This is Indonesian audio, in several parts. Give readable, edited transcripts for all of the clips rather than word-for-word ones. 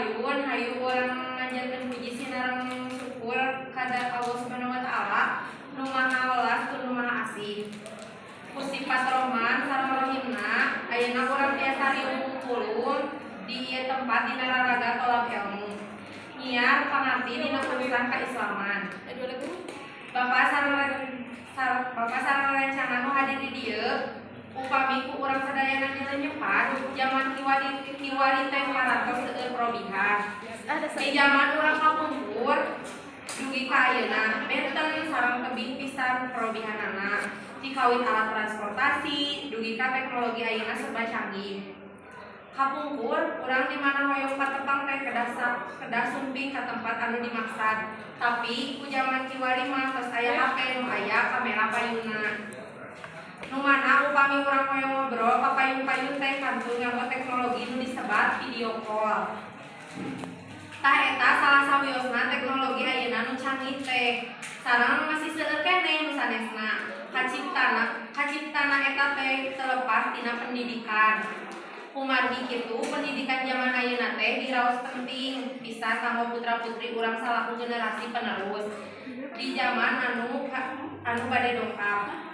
payun hayu urang ngajankeun puji sinareng syukur kada Allah Subhanahu wa taala nu maha welas tur nu maha asih. Ku sifat Rahman sareng Rahimna ayeuna urang tiasa riung pulung di ieu tempat dina raraga tolab ilmu. Nyiar pangarti dina urusan keislaman. Bapak sareng rencana nu hadir di dieu upami ku urang sadayana nyeleunyeupan zaman kiwari teh parantos seueur probihan. Di zaman urang kapungkur dugi ka ayeuna benten sareng tebih pisan probihanana. Dikawin alat transportasi dugi ka teknologi ayeuna serba canggih. Kapungkur urang di mana hoyong patepang teh kedah sumping ka tempat anu dimaksad. Tapi ku zaman kiwari mah tos aya HP nu aya kamera payunna. Nu mana upami urang hoyong ngobrol ka payun-payun teh kantun nganggo teknologi nu disebat video call. Tah eta salah sawiosna teknologi ayeuna nu canggih teh. Sareng masih seueur keneh nu sanesna. Kaciptana eta teh terlepas tina pendidikan. Kumargi kitu pendidikan zaman ayeuna teh diraos penting pisan kanggo putra-putri urang salaku generasi penerus di zaman anu bade dongkap.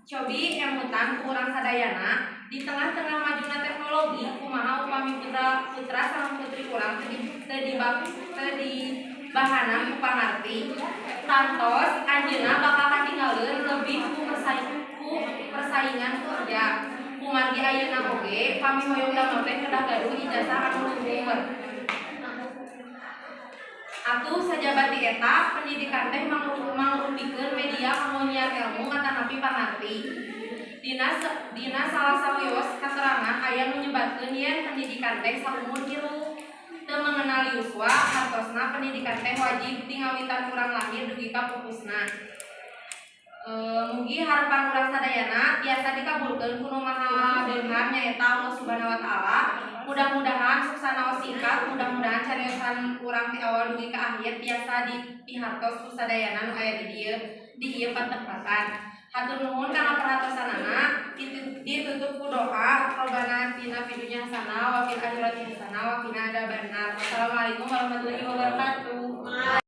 Cobi emutan ku urang sadayana di tengah-tengah majuna teknologi kumaha upami putra sareng putri urang teu dibahana ku pangarti tantos anjeunna bakal katinggalieun leuwih ku persaingan kerja. Kumargi ayeuna oge pami hoyong damel teh kedah gaduh ijazah anu luhur. Atuh sajabat di eta pendidikan teh mangrupikeun media kanggo nyiar ilmu ngatanapi pangarti. Dina salah sawios katerangan aya nu nyebatkeun yen pendidikan teh saumur hirup. Teu mengenali uswa hartosna pendidikan teh wajib tingawitan urang lahir dugi ka pupusna. Mugi harapan urang sadayana tiasa dikabulkeun ku Nu Maha Beunghar nyaeta Allah Subhanahu wa taala. Mudah-mudahan suksana singkat, mudah-mudahan cariosan urang ti awal dugi ka akhir tiasa dipihartos ku sadayana nu aya di ieu patepatan. Hatur nuhun kana perhatosanana ditutup ku doa Robbana atina fid dunya hasanah wa fil akhirati hasanah wa qina adzabannar. Wassalamualaikum warahmatullahi wabarakatuh.